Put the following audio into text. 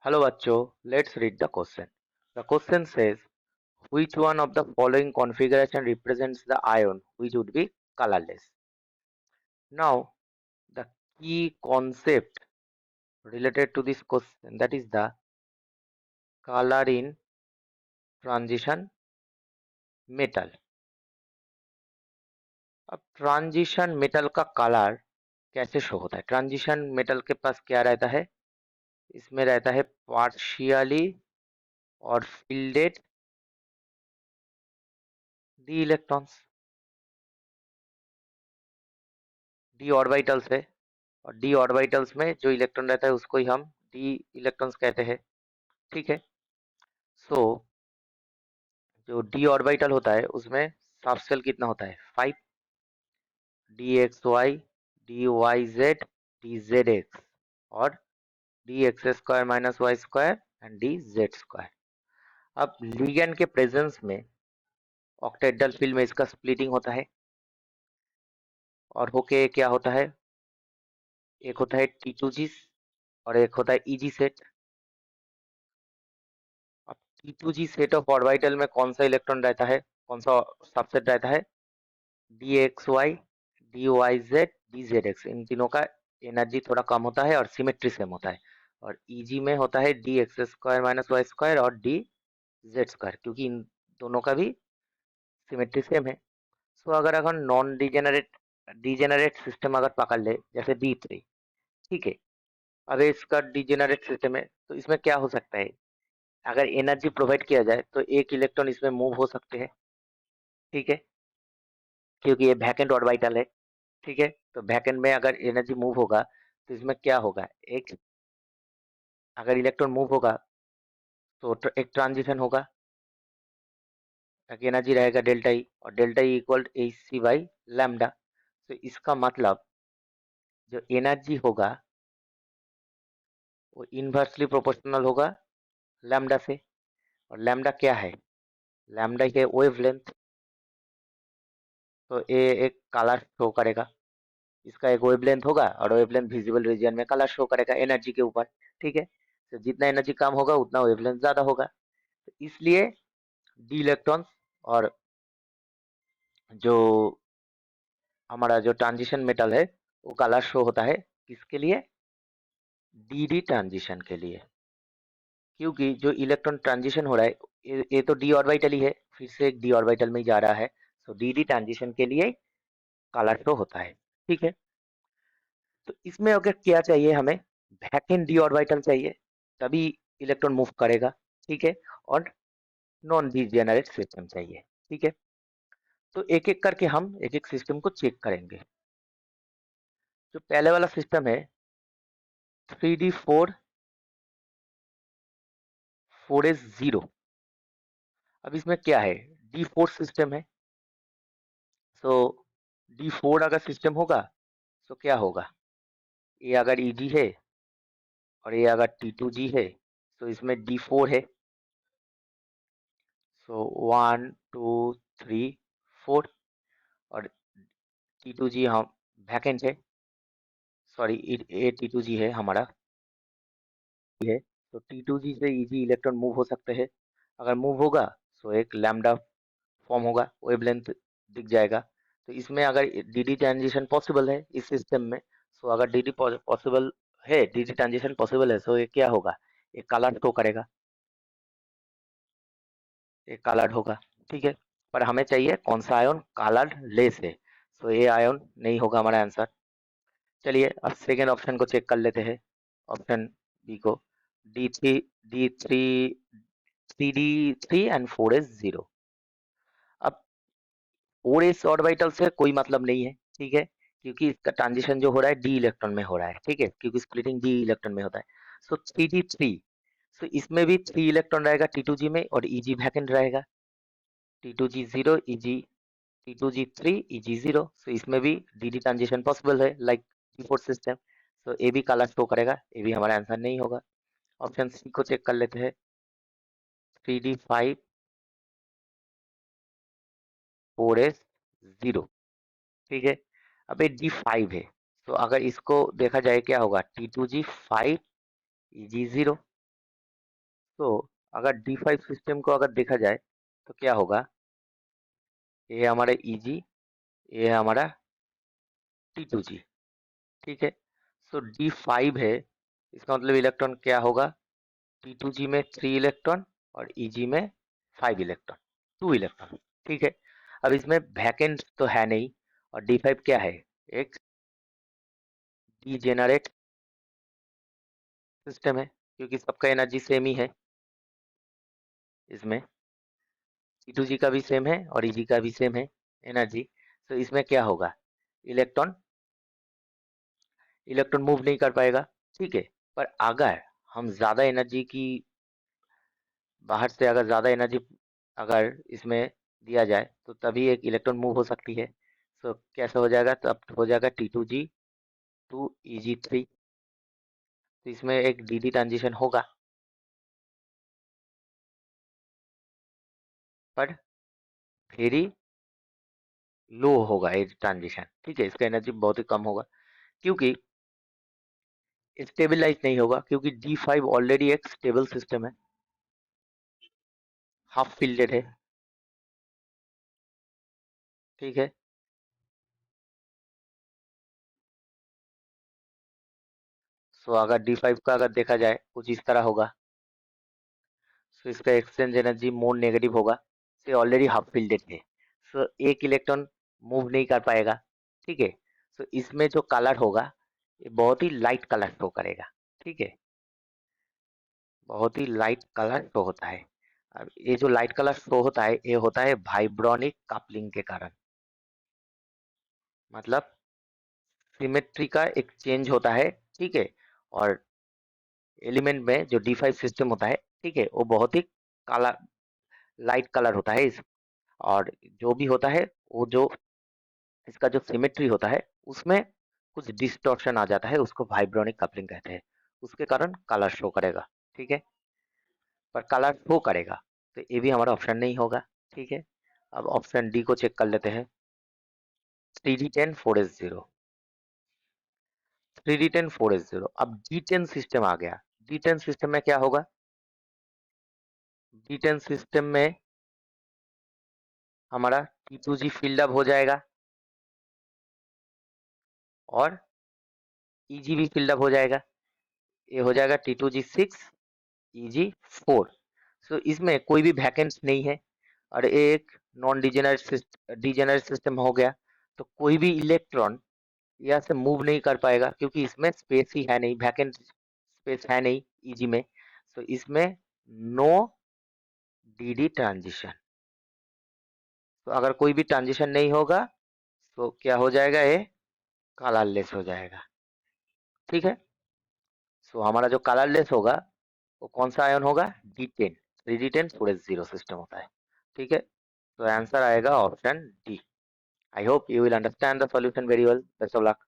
Hello bachcho, let's read the question. The question says, which one of the following configuration represents the ion which would be colorless? Now, the key concept related to this question, that is the color in transition metal. अब transition metal का colour कैसे show होता है? Transition metal के पास क्या रहता है? इसमें रहता है पार्शियली और fielded D electrons, D orbitals है। और डी ऑर्बिटल्स में जो इलेक्ट्रॉन रहता है उसको ही हम डी इलेक्ट्रॉन्स कहते हैं। ठीक है। सो जो डी ऑर्बिटल होता है उसमें सब शेल कितना होता है? 5, D X Y, D Y Z, D Z X और D X square minus Y square and D Z square. अब लिगेंड के प्रेजेंस में ऑक्टेहेड्रल फील्ड में इसका स्प्लिटिंग होता है और होके क्या होता है? एक होता है T2G और एक होता है EG सेट। अब T2G सेट ऑफ ऑर्बिटल में कौन सा इलेक्ट्रॉन रहता है? कौन सा सबसेट रहता है? D X Y, D Y Z, D Z X. इन तीनों का एनर्जी थोड़ा कम होता है और सिमेट्री सेम होता है। और ईजी में होता है D X square minus Y square और डी जेड स्क्वायर, क्योंकि इन दोनों का भी सिमेट्री सेम है। सो अगर अगर नॉन डिजेनरेट डिजेनरेट सिस्टम अगर पकड़ ले, जैसे B3, ठीक है। अब इसका डिजेनरेट सिस्टम है तो इसमें क्या हो सकता है? अगर एनर्जी प्रोवाइड किया जाए तो एक इलेक्ट्रॉन इसमें मूव हो सकते हैं। ठीक है, क्योंकि ये वैकेंट ऑर्बिटल है। ठीक है, तो वैकेंट में अगर एनर्जी मूव होगा तो इसमें क्या होगा? एक अगर इलेक्ट्रॉन मूव होगा तो एक ट्रांजिशन होगा, एनर्जी रहेगा डेल्टा ई और delta E equal H C by lambda. तो इसका मतलब जो एनर्जी होगा वो इनवर्सली प्रोपोर्शनल होगा लैम्डा से। और लैम्डा क्या है? लैम्डा है वेवलेंथ। तो ये एक कलर शो करेगा, इसका एक वेवलेंथ होगा और वेवलेंथ विजिबल रीजन में कलर शो करेगा एनर्जी के ऊपर। ठीक है, तो जितना एनर्जी कम होगा उतना वेवलेंथ ज्यादा होगा। तो इसलिए डी इलेक्ट्रॉन्स और जो हमारा जो ट्रांजिशन मेटल है वो कलर शो होता है किसके लिए? डी डी ट्रांजिशन के लिए। क्योंकि जो इलेक्ट्रॉन ट्रांजिशन हो रहा है ये तो डी ऑर्बिटल ही है, फिर से एक डी ऑर्बिटल में ही जा रहा है। सो डी डी ट्रांजिशन के लिए कलर शो होता है। ठीक है, तो इसमें अगर क्या चाहिए हमें? वैकेंट डी ऑर्बिटल चाहिए, तभी इलेक्ट्रॉन मूव करेगा। ठीक है, और नॉन डिजेनरेट सिस्टम चाहिए। ठीक है, तो एक एक करके हम एक एक सिस्टम को चेक करेंगे। जो पहले वाला सिस्टम है 3D4 4s0। अब इसमें क्या है? D4 सिस्टम है। सो D4 अगर सिस्टम होगा तो क्या होगा? ये अगर EG है और ये अगर T2G है तो इसमें D4 है। सो 1 2 3 4 और T2G हम वैकेंट है, सॉरी ये T2G है हमारा है। तो T2G से EG इलेक्ट्रॉन मूव हो सकते हैं। अगर मूव होगा तो एक लैम्डा फॉर्म होगा, वेवलेंथ दिख जाएगा। तो इसमें अगर डीडी ट्रांजिशन पॉसिबल है इस सिस्टम में, तो अगर डीडी पॉसिबल है, डीडी ट्रांजिशन पॉसिबल है, तो ये क्या होगा? एक कलर शो करेगा, एक कलर होगा। ठीक है, पर हमें चाहिए कौन सा आयन कलर लेस है। तो ये आयन नहीं होगा हमारा आंसर। चलिए अब सेकेंड ऑप्शन को चेक कर लेते हैं, ऑप्शन बी को। D three three D three and 4s0। अब 4s ऑर्बिटल से कोई मतलब नहीं है। ठीक है, क्योंकि इसका ट्रांजिशन जो हो रहा है डी इलेक्ट्रॉन में हो रहा है। ठीक है, क्योंकि स्प्लिटिंग डी इलेक्ट्रॉन में होता है। सो 3d3, सो इसमें भी 3 इलेक्ट्रॉन रहेगा T2G में और EG वैकेंट रहेगा। T2G0 EG, T2G3 EG0। सो इसमें भी DD ट्रांजिशन पॉसिबल है लाइक D4 सिस्टम। सो ये भी काला शो करेगा, ये भी हमारा आंसर नहीं होगा। ऑप्शन सी को चेक कर लेते हैं, 3D5 4s0। ठीक है, अब ये D5 है, तो अगर इसको देखा जाए क्या होगा? T2G5 EG0। तो अगर D5 सिस्टम को अगर देखा जाए तो क्या होगा, ये हमारा Eg, ये है हमारा T2G, ठीक है। सो D5 है, इसका मतलब इलेक्ट्रॉन क्या होगा, T2G में 3 इलेक्ट्रॉन और Eg में 5 इलेक्ट्रॉन, 2 इलेक्ट्रॉन, ठीक है। अब इसमें वैकेंट तो है नहीं, और D5 क्या है, एक डीजेनरेट सिस्टम है, क्योंकि सबका एनर्जी सेम ही है इसमें, T2G का भी सेम है और Eg का भी सेम है एनर्जी। तो इसमें क्या होगा, इलेक्ट्रॉन इलेक्ट्रॉन मूव नहीं कर पाएगा, ठीक है। पर अगर हम ज्यादा एनर्जी की, बाहर से अगर ज्यादा एनर्जी अगर इसमें दिया जाए तो तभी एक इलेक्ट्रॉन मूव हो सकती है। तो कैसे हो जाएगा, तब हो जाएगा T2G टू Eg3, तो इसमें एक dd ट्रांजिशन होगा, पर वेरी लो होगा ये ट्रांजिशन, ठीक है। इसका एनर्जी बहुत ही कम होगा, क्योंकि स्टेबलाइज नहीं होगा, क्योंकि D5 ऑलरेडी एक स्टेबल सिस्टम है, हाफ फील्डेड है, ठीक है। सो अगर D5 का अगर देखा जाए कुछ इस तरह होगा, सो इसका एक्सचेंज एनर्जी मोर नेगेटिव होगा, से ऑलरेडी हाफ फील्डेड है, सो एक इलेक्ट्रॉन मूव नहीं कर पाएगा, ठीक है। सो इसमें जो कलर होगा ये बहुत ही लाइट कलर शो करेगा, ठीक है, बहुत ही लाइट कलर शो होता है। अब ये जो लाइट कलर शो होता है ये होता है वाइब्रोनिक कपलिंग के कारण, मतलब सिमेट्री का एक चेंज होता है, ठीक है। और एलिमेंट में जो D5 सिस्टम होता है, ठीक है, वो बहुत ही काला लाइट कलर होता है इस, और जो भी होता है वो जो इसका जो सिमेट्री होता है उसमें कुछ डिस्टॉर्शन आ जाता है, उसको वाइब्रोनिक कपलिंग कहते हैं, उसके कारण कलर शो करेगा, ठीक है। पर कलर शो करेगा, तो ये भी हमारा ऑप्शन नहीं होगा, ठीक है। अब ऑप्शन डी को चेक कर लेते हैं, 3D10 4s0, 3D10 4s0। अब D10 सिस्टम आ गया, D10 सिस्टम में क्या होगा, D10 सिस्टम में हमारा T2G फील्ड अप हो जाएगा और Eg भी फील्ड अप हो जाएगा, ये हो जाएगा T2G6 Eg4। सो इसमें कोई भी वैकेंट नहीं है, और एक नॉन डिजेनरेट सिस्टम हो गया, तो कोई भी इलेक्ट्रॉन यहाँ से मूव नहीं कर पाएगा, क्योंकि इसमें स्पेस ही है नहीं, वैकेंट स्पेस है नहीं Eg में। तो इसमें नो dd ट्रांजिशन, तो अगर कोई भी ट्रांजिशन नहीं होगा तो क्या हो जाएगा, ये कलरलेस हो जाएगा, ठीक है। सो हमारा जो कलरलेस होगा वो कौन सा आयन होगा, D10, 3D10 4s0 सिस्टम होता है, ठीक है। तो आंसर आएगा option D. I hope you will understand the solution very well, best of luck.